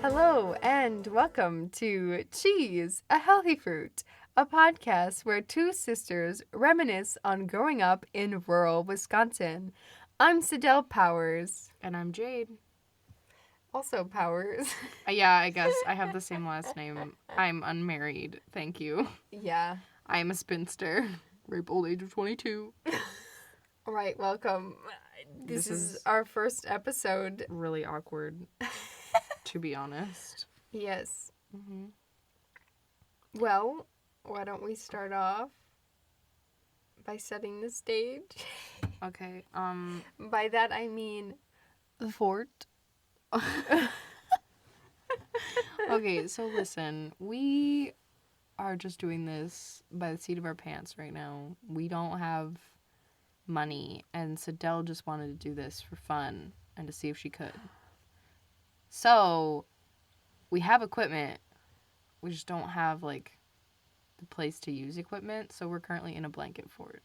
Hello and welcome to Cheese, a Healthy Fruit, a podcast where two sisters reminisce on growing up in rural Wisconsin. I'm Cydel Powers. And I'm Jade. Also Powers. Yeah, I guess I have the same last name. I'm unmarried. Thank you. Yeah. I am a spinster. Rape old age of 22. All right, welcome. This is our first episode. Really awkward, to be honest. Yes. Mm-hmm. Well, why don't we start off by setting the stage? Okay, By that I mean the fort. Okay, so listen, we are just doing this by the seat of our pants right now. We don't have money, and Cydel just wanted to do this for fun and to see if she could. So, we have equipment. We just don't have, the place to use equipment, so we're currently in a blanket fort.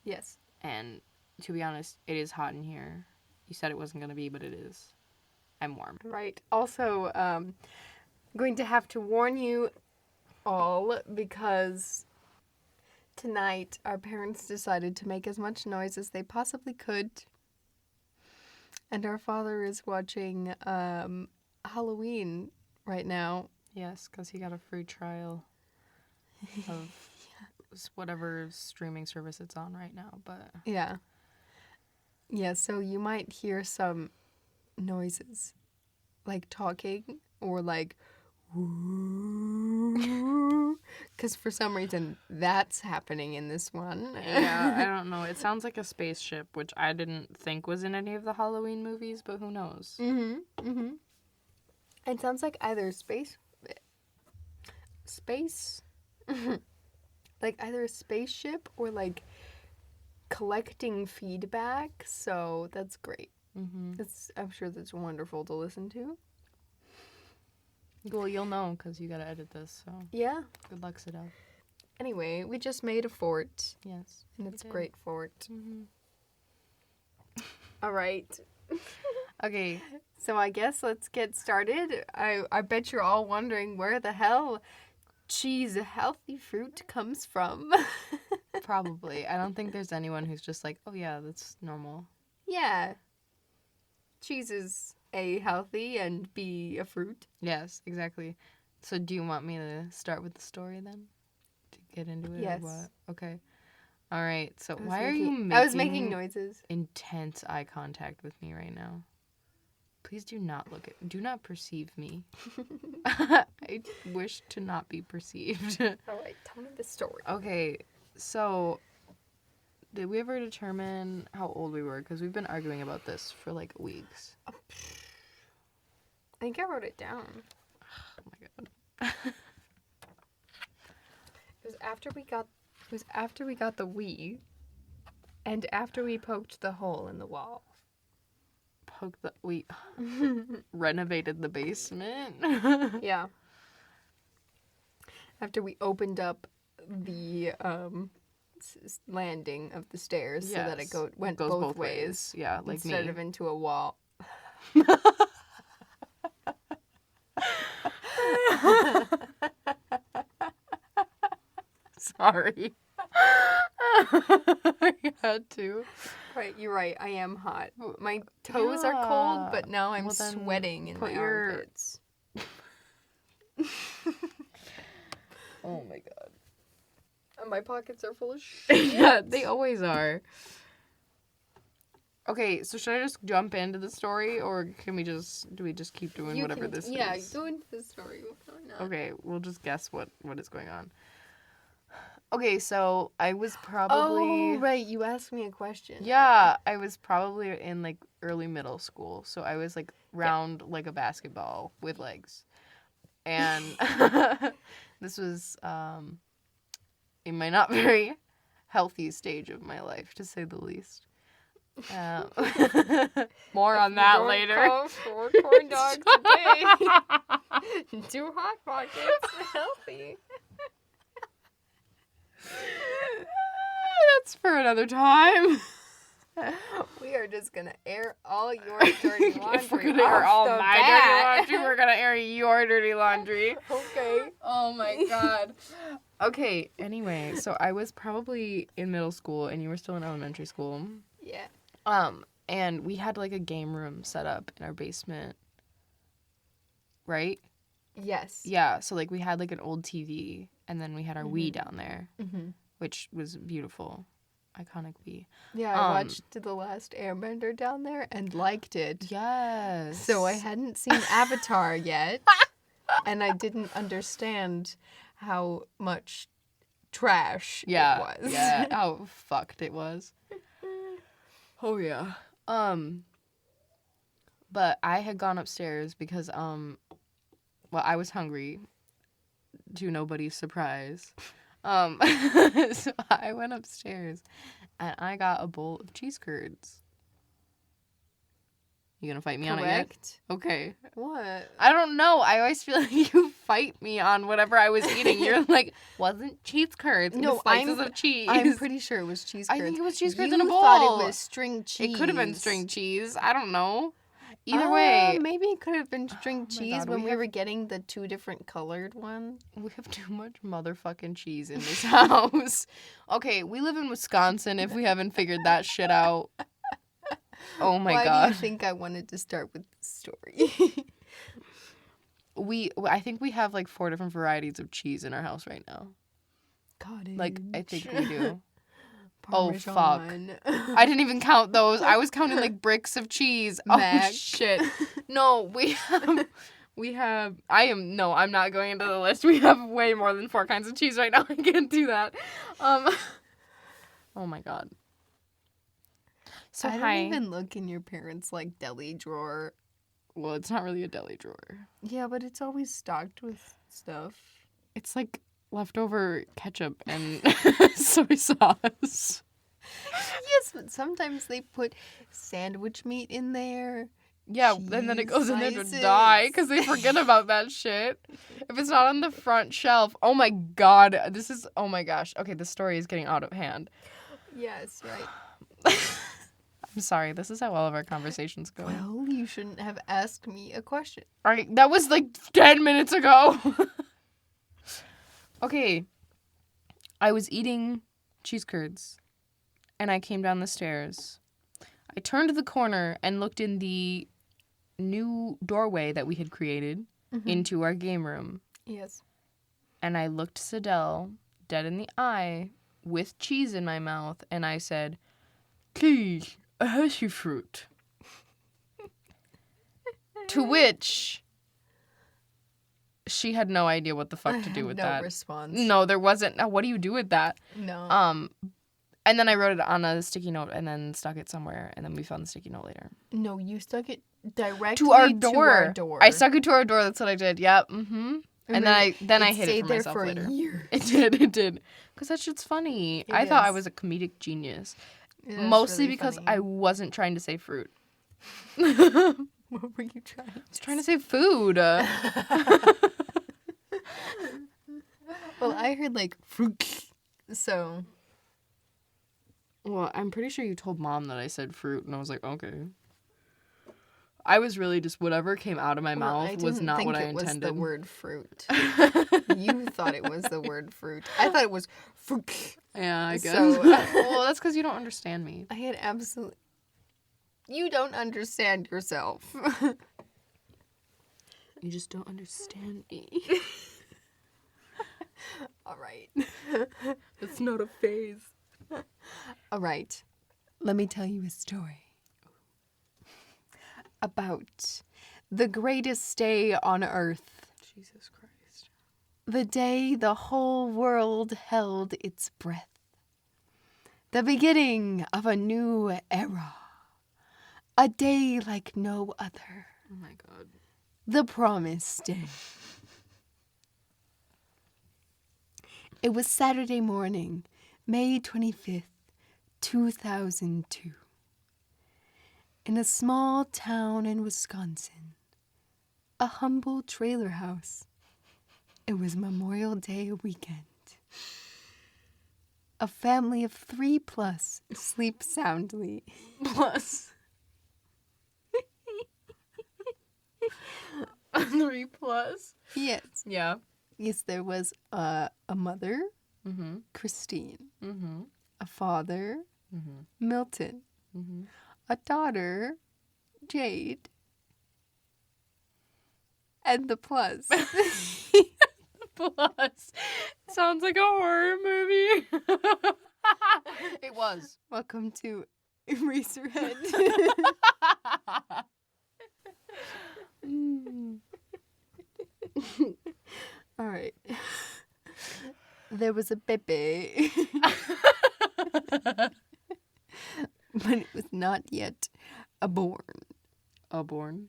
Yes. And, to be honest, it is hot in here. You said it wasn't going to be, but it is. I'm warm. Right. Also, going to have to warn you all because tonight our parents decided to make as much noise as they possibly could. And our father is watching Halloween right now. Yes, because he got a free trial of whatever streaming service it's on right now, but... Yeah. Yeah, so you might hear some noises, like talking, or like, because for some reason that's happening in this one. Yeah, I don't know. It sounds like a spaceship, which I didn't think was in any of the Halloween movies, but who knows? It sounds like either space, like either a spaceship or like collecting feedback. So that's great. I'm sure that's wonderful to listen to. Well, you'll know because you gotta edit this, so... Yeah. Good luck, Cydel. Anyway, we just made a fort. Yes. And it's a great fort. Mm-hmm. All right. Okay. So I guess let's get started. I bet you're all wondering where the hell cheese, a healthy fruit, comes from. Probably. I don't think there's anyone who's just like, oh yeah, that's normal. Yeah. Cheese is A, healthy, and B, a fruit. Yes, exactly. So do you want me to start with the story then? To get into it? Yes. Or what? Okay. All right. So I was making noises. Intense eye contact with me right now? Please do not do not perceive me. I wish to not be perceived. All right, tell me the story. Okay, so did we ever determine how old we were? Because we've been arguing about this for weeks. I think I wrote it down. Oh my god. It was after we got the Wii, and after we poked the hole in the wall. We renovated the basement. Yeah. After we opened up the landing of the stairs so that it went both ways. Yeah, like instead of into a wall. Sorry. I had to. Right, you're right. I am hot. My toes are cold, but now I'm sweating in my armpits. Oh my god. And my pockets are full of shit. Yeah, they always are. Okay, so should I just jump into the story, or do we just keep doing whatever this is? Yeah, go into the story. Why not? Okay, we'll just guess what is going on. Okay, so I was probably... Oh, right, you asked me a question. Yeah, I was probably in, early middle school, so I was, round like a basketball with legs. And this was in my not very healthy stage of my life, to say the least. More on that later. Call for corn dogs today. 2 Hot Pockets, healthy. That's for another time. We are just gonna air all your dirty laundry. If we're gonna air all off the my bat. dirty laundry, we're gonna air your dirty laundry. Okay. Oh my god. Okay, anyway, so I was probably in middle school and you were still in elementary school. Yeah. And we had like a game room set up in our basement. Right? Yes. Yeah, so like we had like an old TV and then we had our Wii down there, which was beautiful. Iconic Wii. Yeah, I watched The Last Airbender down there and liked it. Yes. So I hadn't seen Avatar yet, and I didn't understand how much trash it was. Yeah, how fucked it was. Oh yeah. But I had gone upstairs because well, I was hungry, to nobody's surprise. So I went upstairs and I got a bowl of cheese curds. You gonna fight me on it yet? Correct. Okay. What? I don't know. I always feel like you fight me on whatever I was eating. You're like, wasn't cheese curds? No, with slices of cheese. I'm pretty sure it was cheese curds. I think it was cheese curds you in a bowl. thought it was string cheese. It could have been string cheese. I don't know. Either way. Maybe it could have been string cheese God, when we were getting the 2 different colored one. We have too much motherfucking cheese in this house. Okay, we live in Wisconsin if we haven't figured that shit out. Oh my Why god. do you think I wanted to start with this story? I think we have like 4 different varieties of cheese in our house right now. Cottage. Like, I think we do. Parmesan. Oh, fuck. I didn't even count those. I was counting like bricks of cheese. Mac. Oh, shit. No, I'm not going into the list. We have way more than 4 kinds of cheese right now. I can't do that. Oh my god. So I hi. don't even look in your parents' like deli drawer. Well, it's not really a deli drawer. Yeah, but it's always stocked with stuff. It's like leftover ketchup and soy sauce. Yes, but sometimes they put sandwich meat in there. Yeah, and then it goes in there to die because they forget about that shit. If it's not on the front shelf. Oh my god. Oh my gosh. Okay, this story is getting out of hand. Yes, right. I'm sorry. This is how all of our conversations go. Well, you shouldn't have asked me a question. All right, that was like 10 minutes ago. Okay. I was eating cheese curds and I came down the stairs. I turned the corner and looked in the new doorway that we had created into our game room. Yes. And I looked Cydel dead in the eye with cheese in my mouth and I said, "Please, a Hershey fruit." To which she had no idea what the fuck to do with that. No response. No, there wasn't. Now, what do you do with that? No. And then I wrote it on a sticky note and then stuck it somewhere and then we found the sticky note later. No, you stuck it directly To our door. To our door. I stuck it to our door. That's what I did. Yep. Mm-hmm. And then I hid it stayed for there myself for later. Years. It did. Because that shit's funny. I thought I is. was a comedic genius. It is Mostly really because funny. I wasn't trying to say fruit. What were you trying to I was trying to say food. Well, I heard like fruit. So. Well, I'm pretty sure you told Mom that I said fruit, and I was like, okay. I was really just whatever came out of my mouth was not what I intended. I didn't think it was the word fruit. You thought it was the word fruit. I thought it was fruit. Yeah, I guess. So, well, that's because you don't understand me. I had absolutely. You don't understand yourself. You just don't understand me. All right. It's not a phase. All right. Let me tell you a story about the greatest day on earth. Jesus Christ. The day the whole world held its breath. The beginning of a new era. A day like no other. Oh my god. The promised day. It was Saturday morning, May 25th, 2002. In a small town in Wisconsin, a humble trailer house. It was Memorial Day weekend. A family of 3+ sleep soundly. Plus. 3+. Yes. Yeah. Yes, there was a mother, Mm-hmm. Kristine, Mm-hmm. a father, Mm-hmm. Milton, Mm-hmm. a daughter, Jade, and the plus. Plus. Sounds like a horror movie. It was. Welcome to Eraserhead. All right. There was a baby, but it was not yet born. Aborn.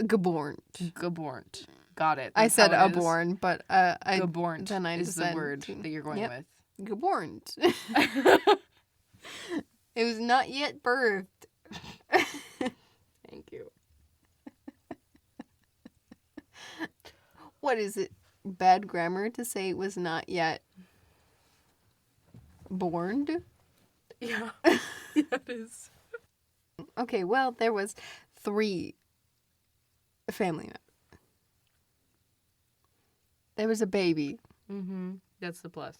Geborn. Gabornt. Got it. I That's said how it is. aborn, but I Gabornt then I is just the said word that you're going Yep. with. geborn. It was not yet birthed. Thank you. What is it? Bad grammar to say it was not yet born? Yeah. Yeah, it is. Okay, well, there was 3 family members. There was a baby. Mm-hmm. That's the plus.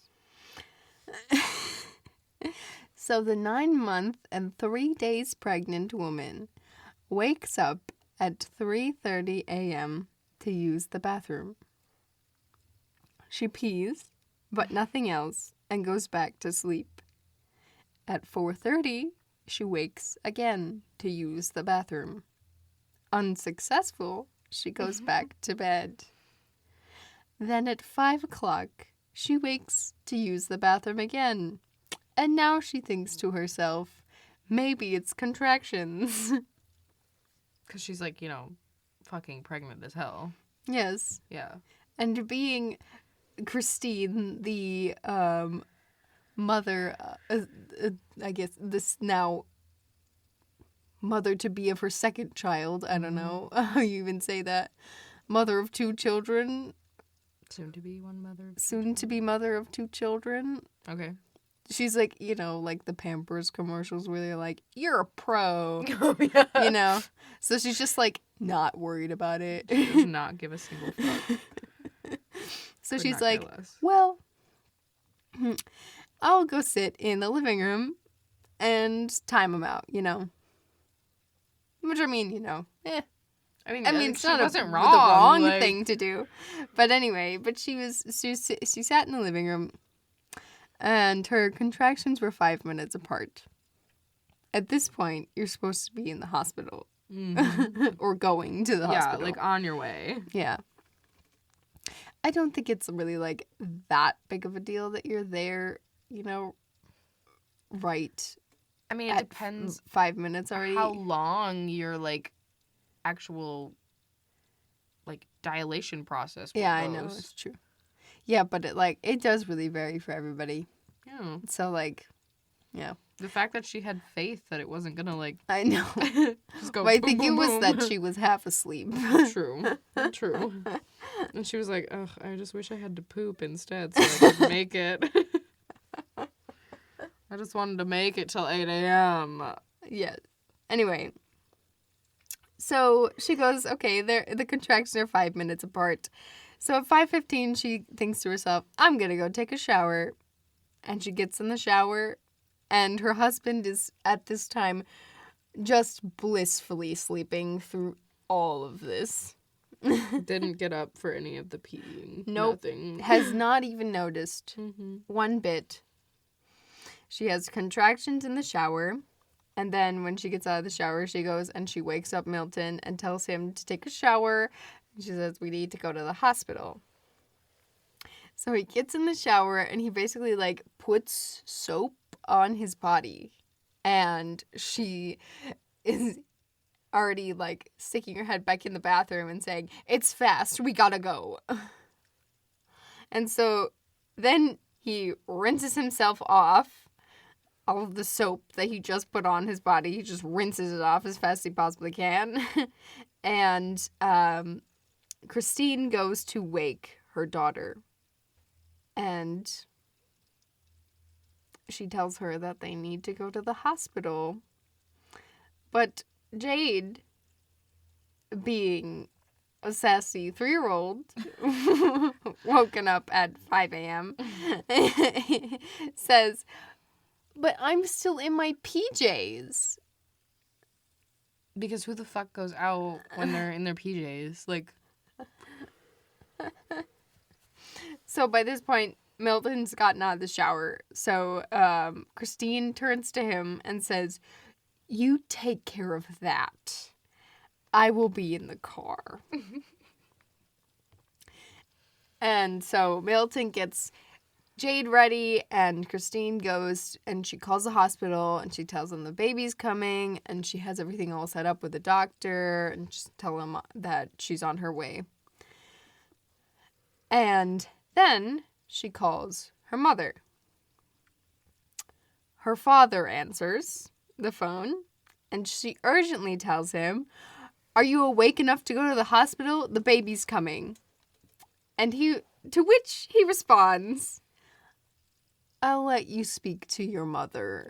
So the 9-month and 3 days pregnant woman wakes up at 3:30 a.m. to use the bathroom. She pees, but nothing else, and goes back to sleep. At 4:30, she wakes again to use the bathroom. Unsuccessful, she goes back to bed. Then at 5 o'clock, she wakes to use the bathroom again. And now she thinks to herself, maybe it's contractions. Because she's like, fucking pregnant as hell. Yes. Yeah. And being Kristine, the mother, I guess this now mother-to-be of her second child, I don't know how you even say that, mother of 2 children, Soon to be one mother. soon-to-be mother of 2 children. Okay. She's like, like the Pampers commercials where they're like, you're a pro, Oh, yeah. So she's just like not worried about it. She does not give a single fuck. So Could she's not care like, less. well, I'll go sit in the living room and time them out, Which I mean, I mean, it's she not wasn't the wrong. wrong like- thing to do. But anyway, she sat in the living room and her contractions were 5 minutes apart. At this point, you're supposed to be in the hospital Mhm. or going to the Yeah, hospital. like on your way. Yeah. I don't think it's really like that big of a deal that you're there, right I mean, it at depends 5 minutes already. how long your actual dilation process Yeah, I goes. know, it's true. Yeah, but it does really vary for everybody. Yeah. So yeah. The fact that she had faith that it wasn't gonna I know. just go. But I boom, think it boom, was boom. that she was half asleep. True. True. And she was like, ugh, I just wish I had to poop instead so I could make it. I just wanted to make it till 8 a.m. Yeah. Anyway. So she goes, okay, the contractions are 5 minutes apart. So at 5:15, she thinks to herself, I'm going to go take a shower. And she gets in the shower, and her husband is, at this time, just blissfully sleeping through all of this. Didn't get up for any of the peeing. Nope. Nothing. Has not even noticed Mm-hmm. one bit. She has contractions in the shower, and then when she gets out of the shower, she goes and she wakes up Milton and tells him to take a shower. And she says, we need to go to the hospital. So he gets in the shower and he basically puts soap on his body. And she is already sticking her head back in the bathroom and saying, it's fast, we gotta go. And so then he rinses himself off. All of the soap that he just put on his body, he just rinses it off as fast as he possibly can. And Kristine goes to wake her daughter. And she tells her that they need to go to the hospital. But Jade, being a sassy 3-year-old, woken up at 5 a.m., says, "But I'm still in my PJs." Because who the fuck goes out when they're in their PJs? Like, so by this point, Milton's gotten out of the shower. So Kristine turns to him and says, "You take care of that. I will be in the car." And so Milton gets Jade ready, and Kristine goes and she calls the hospital and she tells them the baby's coming, and she has everything all set up with the doctor and just tell them that she's on her way. And then she calls her mother. Her father answers the phone and she urgently tells him, "Are you awake enough to go to the hospital? The baby's coming." And to which he responds, "I'll let you speak to your mother."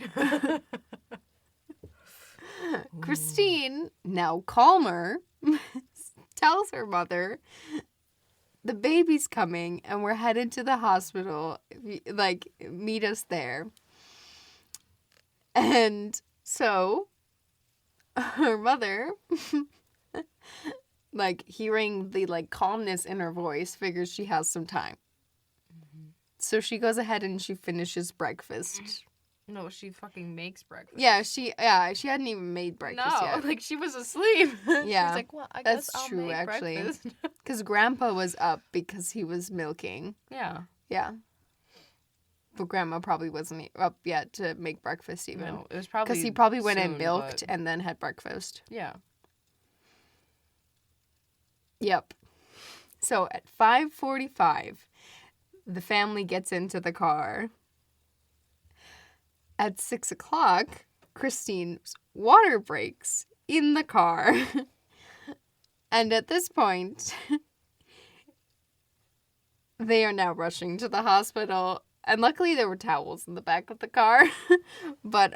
Kristine, now calmer, tells her mother, "The baby's coming and we're headed to the hospital. Like, meet us there." And so her mother, like, hearing the, like, calmness in her voice, figures she has some time. So she goes ahead and she finishes breakfast. no, she fucking makes breakfast. Yeah, she hadn't even made breakfast No, yet. like, she was asleep. Yeah. She was like, well, I guess That's I'll true, make actually. breakfast. Because Grandpa was up because he was milking. Yeah. Yeah. But Grandma probably wasn't up yet to make breakfast even. No, it was probably Because he probably went and soon, milked but- and then had breakfast. Yeah. Yep. So at 5:45, the family gets into the car. At 6 o'clock, Kristine's water breaks in the car. And at this point, they are now rushing to the hospital. And luckily there were towels in the back of the car. But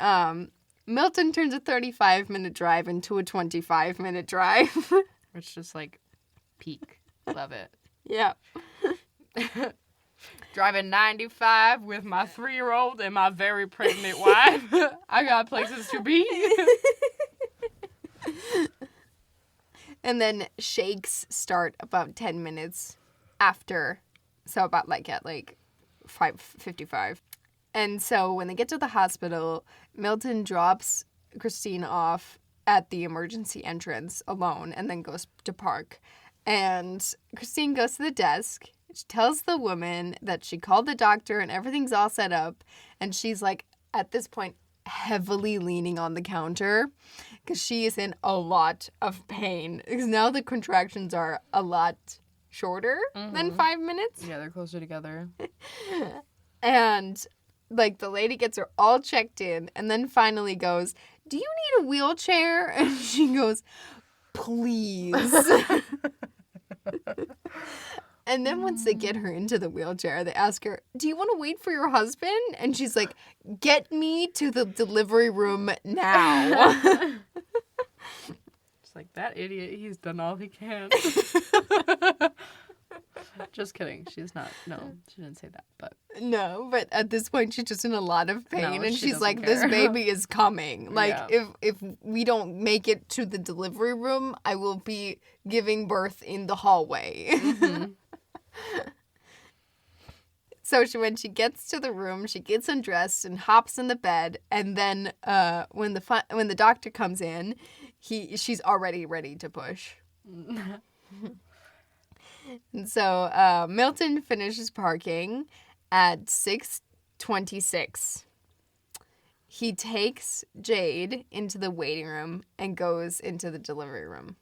Milton turns a 35-minute drive into a 25-minute drive. It's just like peak. Love it. Yeah. Driving 95 with my 3-year-old and my very pregnant wife. I got places to be. And then shakes start about 10 minutes after. So about like at like 5:55. And so when they get to the hospital, Milton drops Kristine off at the emergency entrance alone and then goes to park. And Kristine goes to the desk. She tells the woman that she called the doctor and everything's all set up. And she's like, at this point, heavily leaning on the counter because she is in a lot of pain. Because now the contractions are a lot shorter than 5 minutes. Yeah, they're closer together. And like the lady gets her all checked in and then finally goes, "Do you need a wheelchair?" And she goes, "Please." And then once they get her into the wheelchair, they ask her, "Do you want to wait for your husband?" And she's like, "Get me to the delivery room now." It's like, that idiot, he's done all he can. Just kidding. She's not. No, she didn't say that. But No, but at this point she's just in a lot of pain, No, and she she's doesn't like, care. "This baby is coming. Like, Yeah. if we don't make it to the delivery room, I will be giving birth in the hallway." Mm-hmm. So when she gets to the room, she gets undressed and hops in the bed, and then when the doctor comes in, she's already ready to push. And so Milton finishes parking at 6:26. He takes Jade into the waiting room and goes into the delivery room.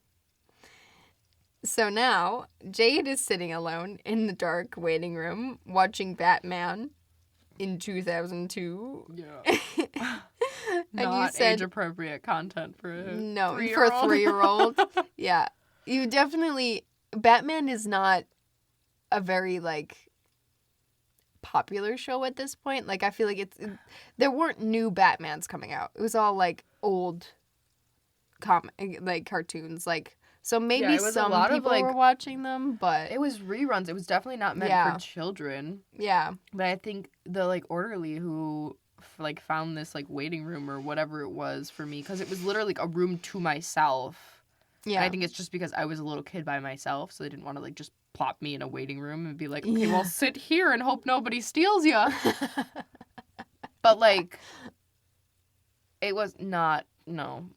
So now Jade is sitting alone in the dark waiting room watching Batman in 2002. Yeah. Not age-appropriate content for a No, 3-year-old. for a 3-year-old. Yeah. You definitely... Batman is not a very, like, popular show at this point. Like, I feel like there weren't new Batmans coming out. It was all, like, old cartoons. Like, so maybe it was a some lot of, people like, were watching them, but... It was reruns. It was definitely not meant Yeah. for children. Yeah. But I think the, like, orderly who, like, found this, like, waiting room or whatever it was for me, because it was literally, like, a room to myself. Yeah. And I think it's just because I was a little kid by myself, so they didn't want to, like, just plop me in a waiting room and be like, okay, well, sit here and hope nobody steals ya. But, like, it was not, no.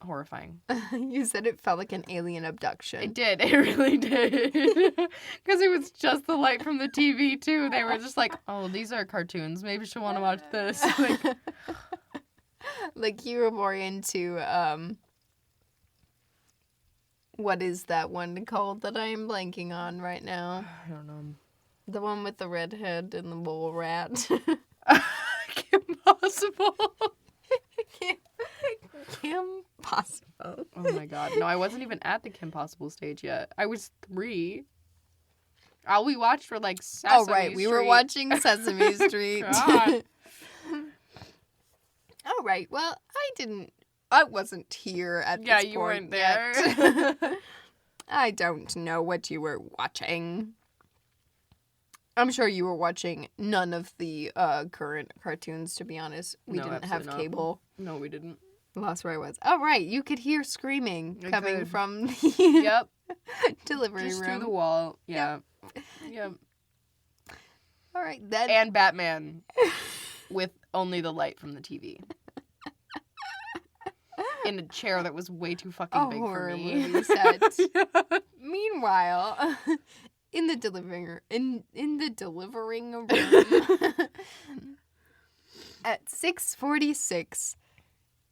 Horrifying. You said it felt like an alien abduction. It did. It really did. Because it was just the light from the TV, too. They were just like, oh, these are cartoons. Maybe she'll want to watch this. Like, like, you were more into, what is that one called that I am blanking on right now? I don't know. The one with the red head and the mole rat. Impossible. Kim Possible. Oh my god. No, I wasn't even at the Kim Possible stage yet. I was 3. All we watched were like Sesame Street. We were watching Sesame Street. God. All right. Well, I wasn't here at this point. Yeah, you weren't there. Yet. I don't know what you were watching. I'm sure you were watching none of the current cartoons, to be honest. We didn't have cable. No, we didn't. Lost where I was. Oh, right. You could hear screaming coming from the Yep. delivery Just room. through the wall. Yeah. Yep. All right, then. And Batman with only the light from the TV. In a chair that was way too fucking big for me. Movie set. Yeah. Meanwhile, in the delivering room at 6:46,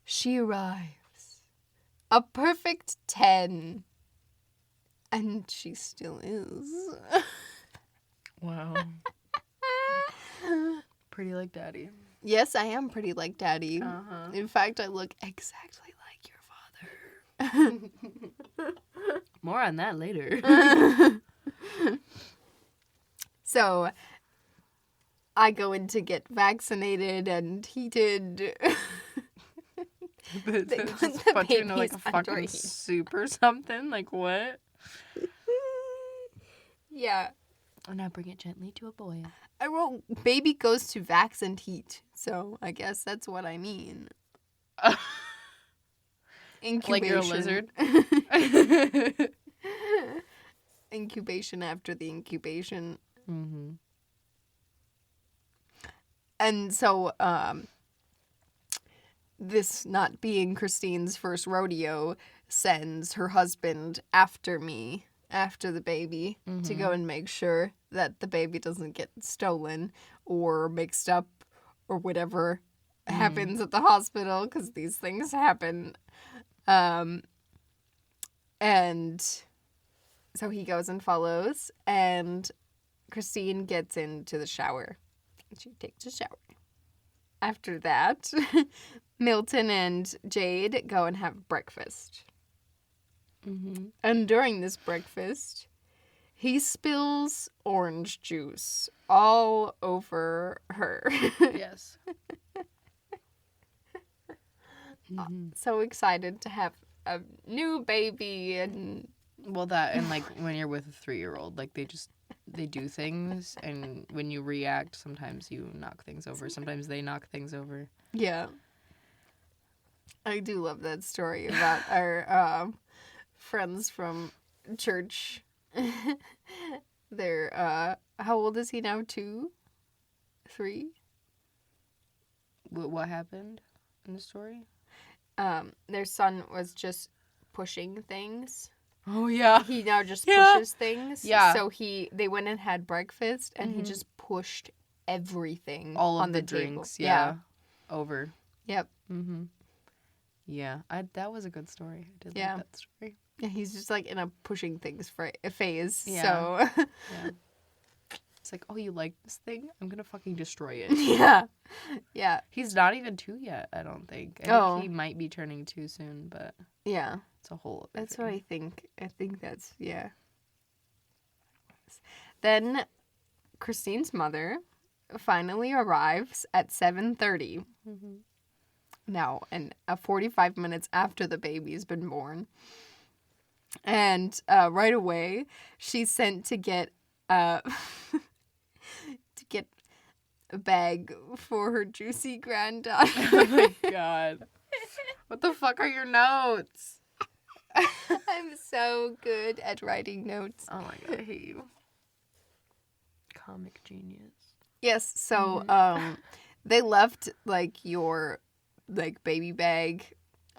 she arrives. A perfect 10. And she still is. Wow. Pretty like Daddy. Yes, I am pretty like Daddy. Uh-huh. In fact, I look exactly like your father. More on that later. So, I go in to get vaccinated, and he did. They put just the put you into like babies a fucking underneath. soup or something. Like what? Yeah. And now bring it gently to a boil. I wrote, baby goes to vax and heat. So, I guess that's what I mean. Incubation. Like you're a lizard? Incubation after the incubation. Mm-hmm. And so, this not being Kristine's first rodeo sends her husband after me, after the baby, to go and make sure that the baby doesn't get stolen or mixed up or whatever happens at the hospital, because these things happen. And so he goes and follows, and Kristine gets into the shower. She takes a shower. After that, Milton and Jade go and have breakfast. Mm-hmm. And during this breakfast, he spills orange juice all over her. Yes. Mm-hmm. So excited to have a new baby. And Well, that and like when you're with a 3-year-old, like they do things, and when you react, sometimes you knock things over. Sometimes they knock things over. yeah. I do love that story about our friends from church. They're, how old is he now? 2? 3? What happened in the story? Their son was just pushing things. Oh, yeah. He now just Yeah. pushes things. Yeah. So they went and had breakfast, and he just pushed everything All of on the table. drinks, yeah. Over. Yep. Mm-hmm. Yeah, that was a good story. I did Yeah. like that story. Yeah, he's just like in a pushing things phase. Yeah. So Yeah. It's like, oh, you like this thing? I'm gonna fucking destroy it. yeah. Yeah. He's not even 2 yet, I don't think. I think he might be turning 2 soon, but Yeah. it's a whole other That's thing. what I think. I think that's, yeah. Then Kristine's mother finally arrives at 7:30. Mm-hmm. Now, and 45 minutes after the baby's been born. And right away, she's sent to get to get a bag for her juicy granddaughter. Oh my god. What the fuck are your notes? I'm so good at writing notes. Oh my god, I hate you. Comic genius. Yes, so they left like your like baby bag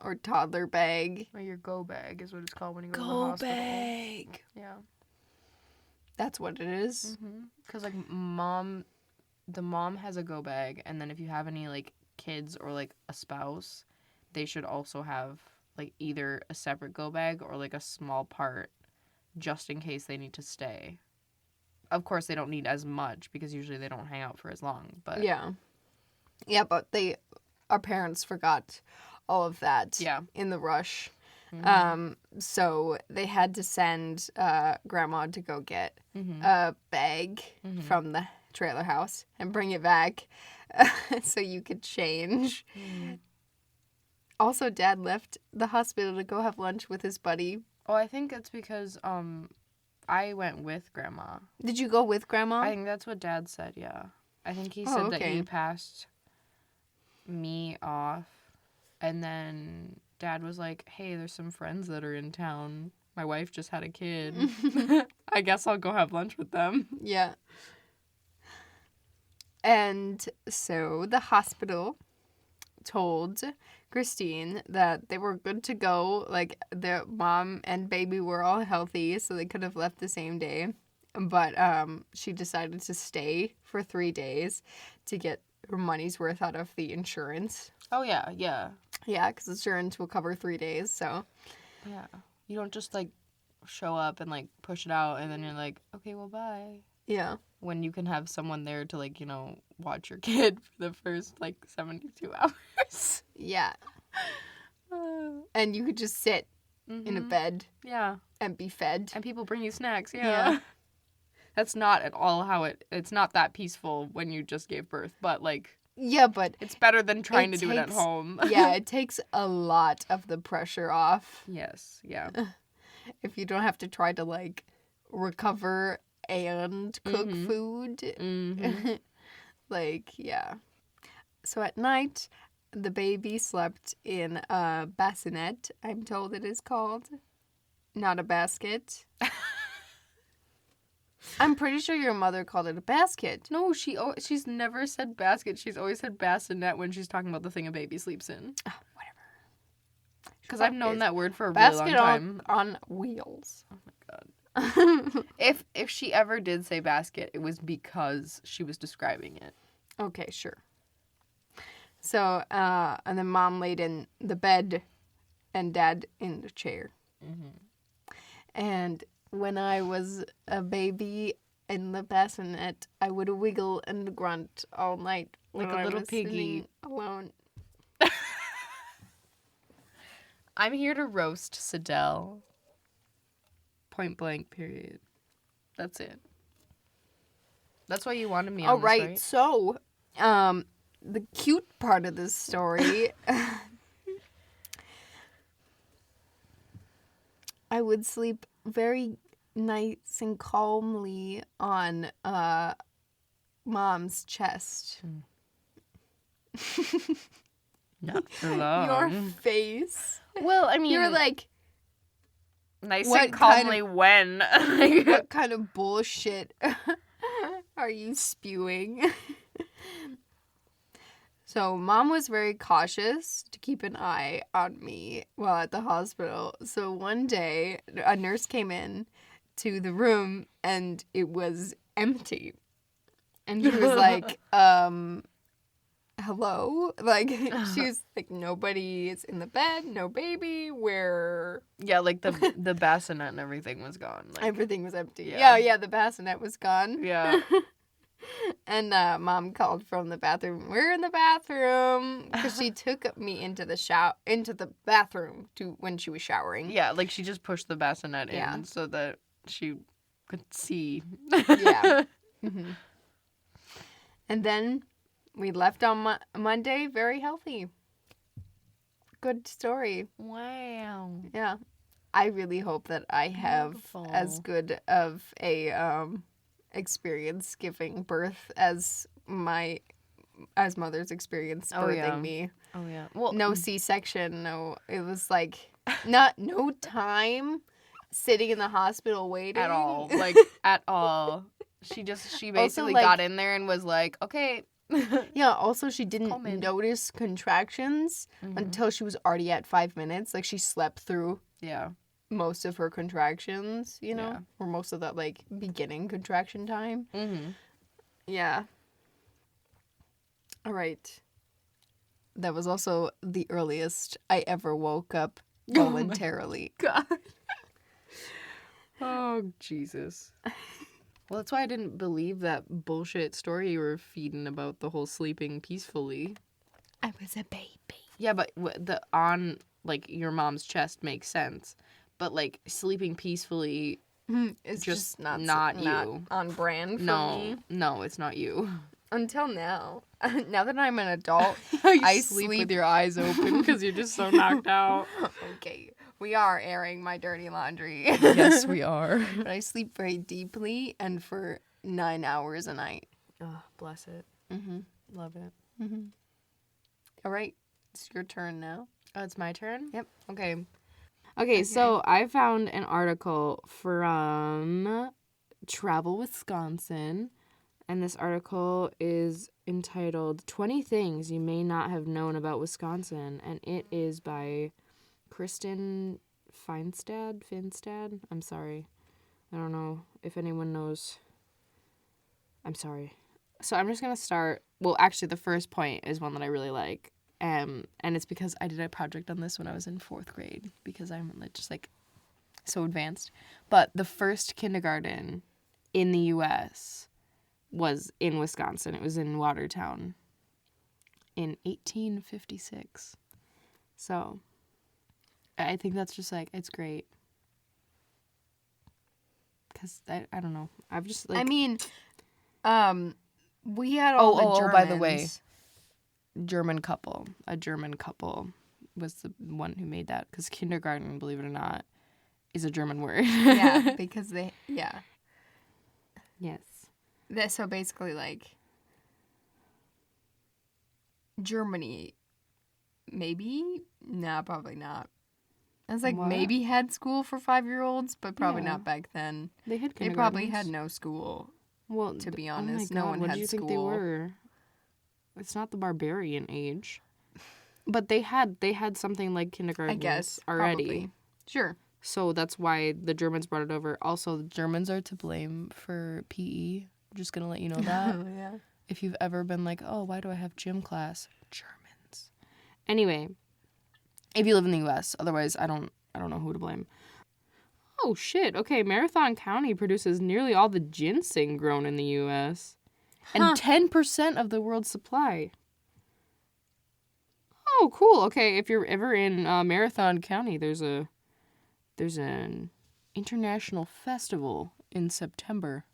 or toddler bag. Or your go bag is what it's called when you go to the Go hospital. bag. Yeah. That's what it is. Because like the mom has a go bag, and then if you have any like kids or like a spouse, they should also have like either a separate go bag or like a small part just in case they need to stay. Of course, they don't need as much because usually they don't hang out for as long. But Yeah, but our parents forgot all of that. Yeah. In the rush. Mhm. So they had to send Grandma to go get Mhm. a bag Mhm. from the trailer house and bring it back so you could change. Mhm. Also, Dad left the hospital to go have lunch with his buddy. Oh, I think it's because I went with Grandma. Did you go with Grandma? I think that's what Dad said. Yeah, I think he Oh, said that okay. he passed me off, and then Dad was like, "Hey, there's some friends that are in town. My wife just had a kid. I guess I'll go have lunch with them." Yeah. And so the hospital told Kristine that they were good to go. Like, their mom and baby were all healthy, so they could have left the same day. But she decided to stay for 3 days to get her money's worth out of the insurance. Oh yeah, yeah, Yeah, because insurance will cover 3 days, so. yeah. You don't just like show up and like push it out, and then you're like, "Okay, well, bye." Yeah. When you can have someone there to like, watch your kid for the first like 72 hours. Yeah. And you could just sit in a Mhm. bed Yeah. and be fed. And people bring you snacks. Yeah. Yeah. That's not at all how it's not that peaceful when you just gave birth, but like Yeah, but it's better than trying to do it at takes- home. yeah, it takes a lot of the pressure off Yes. Yeah. if you don't have to try to like recover and cook Mhm. food. Mhm. Like, yeah. So at night, the baby slept in a bassinet, I'm told it is called. Not a basket. I'm pretty sure your mother called it a basket. No, she's never said basket. She's always said bassinet when she's talking about the thing a baby sleeps in. Whatever. Because I've known that word for a really long Basket time. on wheels. Oh my god. If she ever did say basket, it was because she was describing it. Okay, sure. So, and then Mom laid in the bed and Dad in the chair. Mm-hmm. And when I was a baby in the bassinet, I would wiggle and grunt all night. Like when a I little was piggy. sitting alone. I'm here to roast Cydel. Point blank, period. That's it. That's why you wanted me on All this, right, right? so, the cute part of this story, I would sleep very nice and calmly on Mom's chest. Not for Your long. face. Well, I mean, You're like, nice what and calmly when. what kind of bullshit are you spewing? So, Mom was very cautious to keep an eye on me while at the hospital. So, one day, a nurse came in to the room and it was empty. And she was like, hello? Like, she was like, nobody is in the bed, no baby, where Yeah, like the bassinet and everything was gone. Like, everything was empty. Yeah. Yeah, the bassinet was gone. yeah. And Mom called from the bathroom. We're in the bathroom because she took me into the bathroom when she was showering. Yeah, like she just pushed the bassinet Yeah. in so that she could see. Yeah. Mm-hmm. And then we left on Monday very healthy. Good story. Wow. Yeah. I really hope that I have as good of a experience giving birth as mother's experience birthing me. Oh yeah. Well, No C-section, no. It was like no time sitting in the hospital waiting at all. Like at all. She basically Also, like- got in there and was like, okay. Yeah, also she didn't Common. notice contractions until she was already at 5 minutes. Like she slept through Yeah. most of her contractions, you know? Yeah. Or most of that like beginning contraction time. Mm-hmm. Yeah. All right. That was also the earliest I ever woke up voluntarily. God. Oh, Jesus. Well, that's why I didn't believe that bullshit story you were feeding about the whole sleeping peacefully. I was a baby. Yeah, but the on, like, your mom's chest makes sense. But, like, sleeping peacefully, It's just not not you. on brand for me. No, it's not you. Until now. Now that I'm an adult, I sleep with your eyes open because you're just so knocked out. Okay, we are airing my dirty laundry. Yes, we are. But I sleep very deeply and for 9 hours a night. Oh, bless it. Mm-hmm. Love it. Mm-hmm. All right, it's your turn now. Oh, it's my turn? Yep. Okay, so I found an article from Travel Wisconsin, and this article is entitled 20 Things You May Not Have Known About Wisconsin, and it is by Kristine Finstad? I'm sorry. I don't know if anyone knows. I'm sorry. So I'm just going to start. Well, actually, the first point is one that I really like. And it's because I did a project on this when I was in 4th grade because I'm just like so advanced. But the first kindergarten in the U.S. was in Wisconsin. It was in Watertown in 1856. So I think that's just like, it's great. Because I don't know. I've just like. I mean, we had all the Germans. By the way. A German couple was the one who made that because kindergarten, believe it or not, is a German word. Yeah, because yeah. Yes. So basically, like, Germany, maybe? Nah, probably not. I was like, What? maybe had school for 5-year-olds, but probably Yeah. not back then. They had They probably had no school. Well, to be oh my honest. God, No one what had do you school. think they were? It's not the barbarian age. But they had something like kindergarten I guess. already. Probably. Sure. So that's why the Germans brought it over. Also, the Germans are to blame for PE. I'm just going to let you know that. Yeah. If you've ever been like, oh, why do I have gym class? Germans. Anyway, if you live in the U.S., otherwise I don't know who to blame. Oh, shit. Okay, Marathon County produces nearly all the ginseng grown in the U.S. and 10% of the world's supply. Oh, cool. Okay, if you're ever in Marathon County, there's an international festival in September.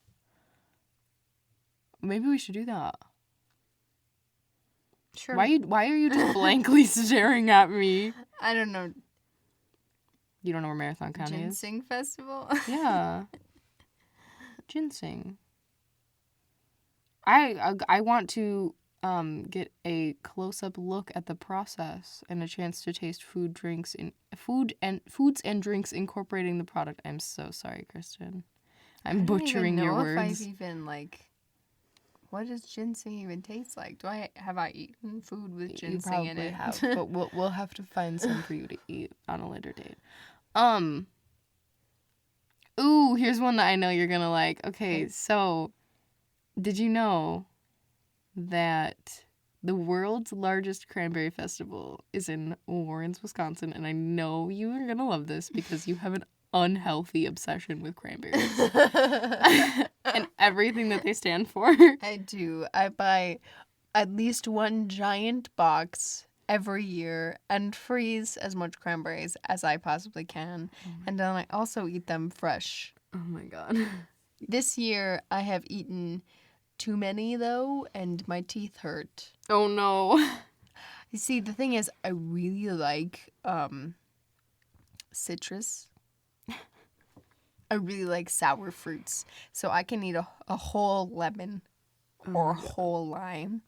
Maybe we should do that. Sure. Why are you just blankly staring at me? I don't know. You don't know where Marathon County Ginseng Festival? is? Yeah. Ginseng. I want to get a close-up look at the process and a chance to taste foods and drinks incorporating the product. I'm so sorry, Kristen. I'm butchering your words. I don't even know if I've even, like, what does ginseng even taste like? Have I eaten food with ginseng in it? You probably have, but we'll have to find some for you to eat on a later date. Ooh, here's one that I know you're gonna like. Okay, so did you know that the world's largest cranberry festival is in Warrens, Wisconsin? And I know you are gonna love this because you have an unhealthy obsession with cranberries and everything that they stand for. I do. I buy at least one giant box every year and freeze as much cranberries as I possibly can. And then I also eat them fresh. Oh my God. This year I have eaten too many, though, and my teeth hurt. Oh, no. You see, the thing is, I really like citrus. I really like sour fruits. So I can eat a whole lemon or a whole lime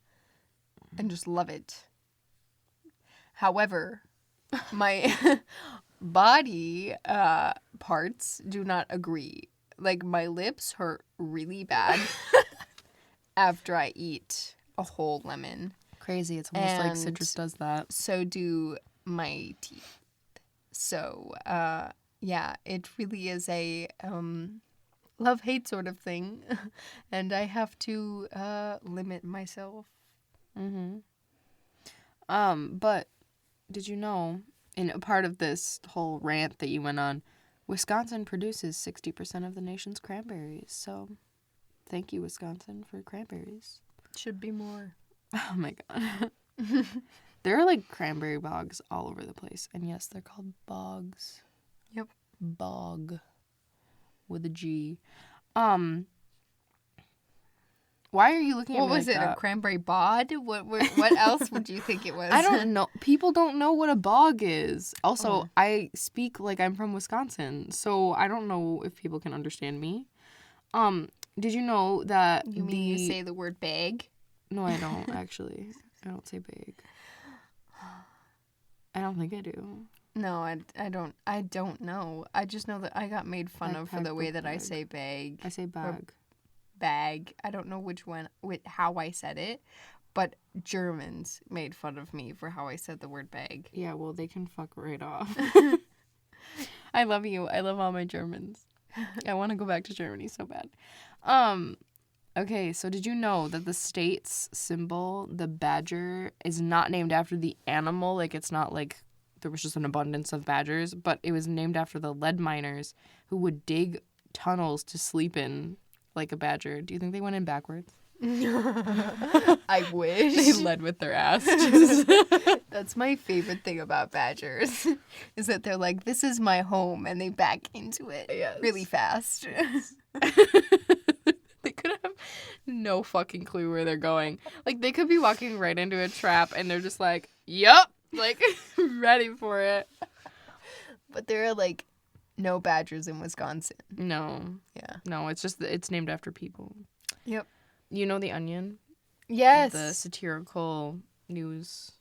and just love it. However, my body parts do not agree. Like, my lips hurt really bad after I eat a whole lemon. Crazy. It's almost like And citrus does that. So do my teeth. So, yeah, it really is a love-hate sort of thing. And I have to limit myself. Mm-hmm. But did you know, in a part of this whole rant that you went on, Wisconsin produces 60% of the nation's cranberries. So, thank you, Wisconsin, for cranberries. Should be more. Oh my god. There are like cranberry bogs all over the place. And yes, they're called bogs. Yep. Bog. With a G. Why are you looking at What me was like it? that? A cranberry bod? What else would you think it was? I don't know. People don't know what a bog is. Also, Oh. I speak like I'm from Wisconsin, so I don't know if people can understand me. Did you know that You mean you say the word bag? No, I don't actually. I don't say bag. I don't think I do. No, I don't know. I just know that I got made fun of for the Backpack way book that I bag. say bag. I say bag. Bag. I don't know how I said it, but Germans made fun of me for how I said the word bag. Yeah, well, they can fuck right off. I love you. I love all my Germans. I want to go back to Germany so bad. Okay, so did you know that the state's symbol, the badger, is not named after the animal? Like, it's not like there was just an abundance of badgers, but it was named after the lead miners who would dig tunnels to sleep in like a badger. Do you think they went in backwards? I wish. They led with their ass. That's my favorite thing about badgers, is that they're like, this is my home, and they back into it really fast. They could have no fucking clue where they're going. Like, they could be walking right into a trap, and they're just like, yup, like, ready for it. But there are, like, no badgers in Wisconsin. No. Yeah. No, it's named after people. Yep. You know The Onion? Yes. The satirical news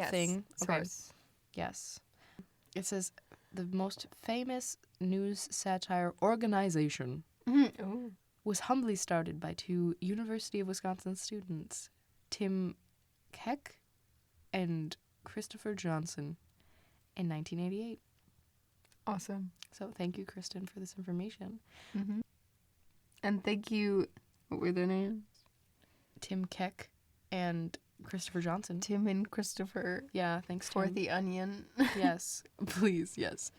thing? Source. Yes. It says, the most famous news satire organization Oh. was humbly started by two University of Wisconsin students, Tim Keck and Christopher Johnson, in 1988. Awesome. So thank you, Kristen, for this information. Mm-hmm. And thank you. What were their names? Tim Keck and Christopher Johnson. Tim and Christopher. Yeah, thanks, For Tim. the Onion. Yes, please, yes.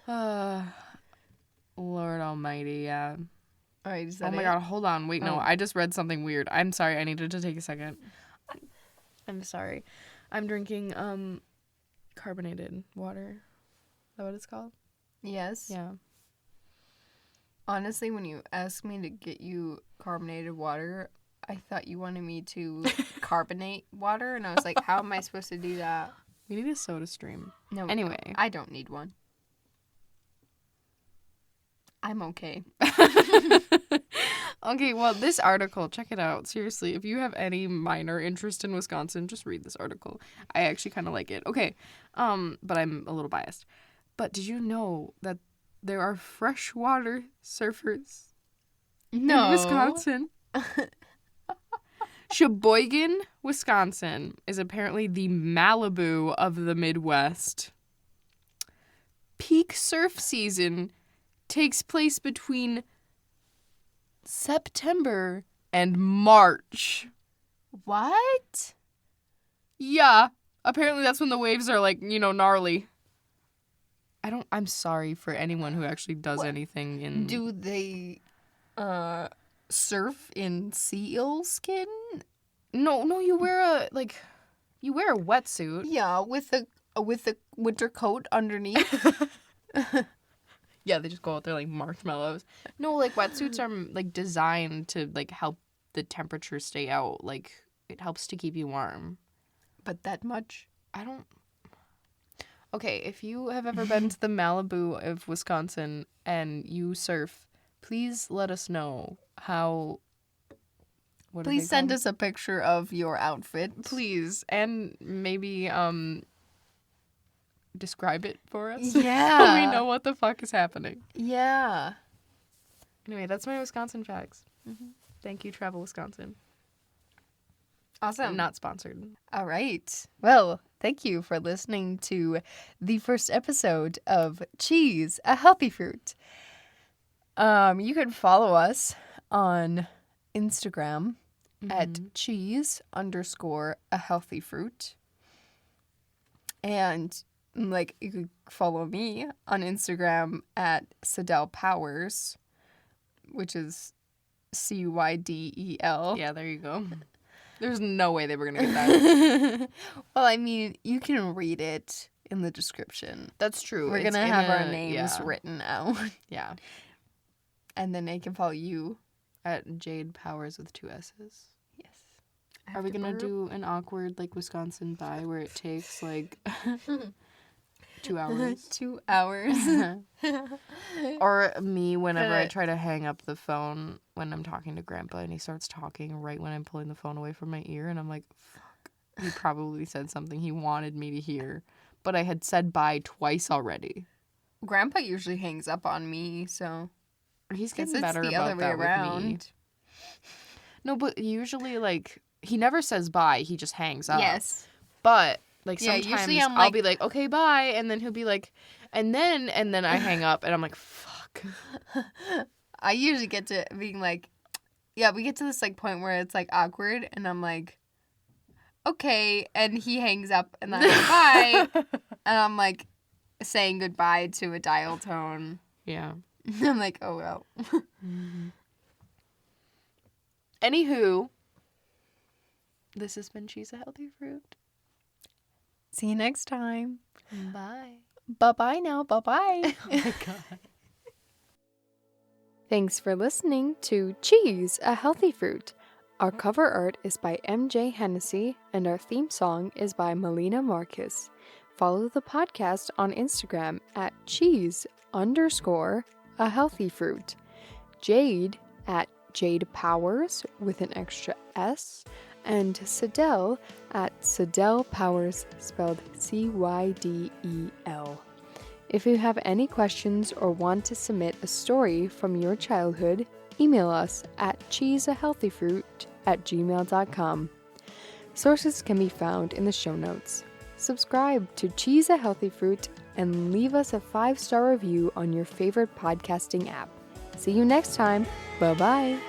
Lord Almighty, yeah. All right, is Oh that my it? god, hold on. Wait, no, Oh. I just read something weird. I'm sorry, I needed to take a second. I'm sorry. I'm drinking carbonated water. Is that what it's called? Yes. Yeah. Honestly, when you asked me to get you carbonated water, I thought you wanted me to carbonate water, and I was like, how am I supposed to do that? We need a soda stream. No. Anyway. I don't need one. I'm okay. Okay, well, this article, check it out. Seriously, if you have any minor interest in Wisconsin, just read this article. I actually kind of like it. Okay, but I'm a little biased. But did you know that there are freshwater surfers in Wisconsin? Sheboygan, Wisconsin is apparently the Malibu of the Midwest. Peak surf season takes place between September and March. What? Yeah, apparently that's when the waves are like, gnarly. I'm sorry for anyone who actually does What? anything in... Do they surf in seal skin? No, you wear a wetsuit. Yeah, with a winter coat underneath. Yeah, they just go out there like marshmallows. No, like wetsuits are like designed to like help the temperature stay out. Like, it helps to keep you warm. But that much? I don't... Okay, if you have ever been to the Malibu of Wisconsin and you surf, please let us know how... Please send us a picture of your outfit. Please. And maybe describe it for us. Yeah. So we know what the fuck is happening. Yeah. Anyway, that's my Wisconsin facts. Mm-hmm. Thank you, Travel Wisconsin. Awesome. Not sponsored. All right. Well, thank you for listening to the first episode of Cheese, a Healthy Fruit. You can follow us on Instagram at cheese_a_healthy_fruit. And like you could follow me on Instagram at Cydel Powers, which is CYDEL. Yeah, there you go. There's no way they were gonna get that. Well, I mean, you can read it in the description. That's true. We're gonna have our names written out. Yeah. And then they can follow you At Jade Powers with 2 S's. Yes. Are we gonna do an awkward like Wisconsin bye where it takes like 2 hours? 2 hours. Or me whenever I try to hang up the phone when I'm talking to Grandpa and he starts talking right when I'm pulling the phone away from my ear and I'm like, fuck. He probably said something he wanted me to hear, but I had said bye twice already. Grandpa usually hangs up on me, so He's getting it's better the about other way that around. with me. No, but usually like he never says bye, he just hangs up. Yes. But like Yeah, sometimes usually I'm I'll like- be like, okay, bye, and then he'll be like, and then I hang up and I'm like, fuck. I usually get to being like, yeah, we get to this like point where it's like awkward and I'm like, okay, and he hangs up and then I go, bye, and I'm like saying goodbye to a dial tone. Yeah. I'm like, oh well. Anywho, this has been Cheese, a Healthy Fruit. See you next time. Bye. Bye-bye now. Bye-bye. Oh my god. Thanks for listening to Cheese, a Healthy Fruit. Our cover art is by MJ Hennessy, and our theme song is by Melina Marcus. Follow the podcast on Instagram at cheese_a_healthy_fruit. Jade at Jade Powers with an extra S, and Cydel at Cydel Powers, spelled Cydel. If you have any questions or want to submit a story from your childhood, email us at cheeseahealthyfruit@gmail.com. Sources can be found in the show notes. Subscribe to Cheese a Healthy Fruit and leave us a 5-star review on your favorite podcasting app. See you next time. Bye-bye.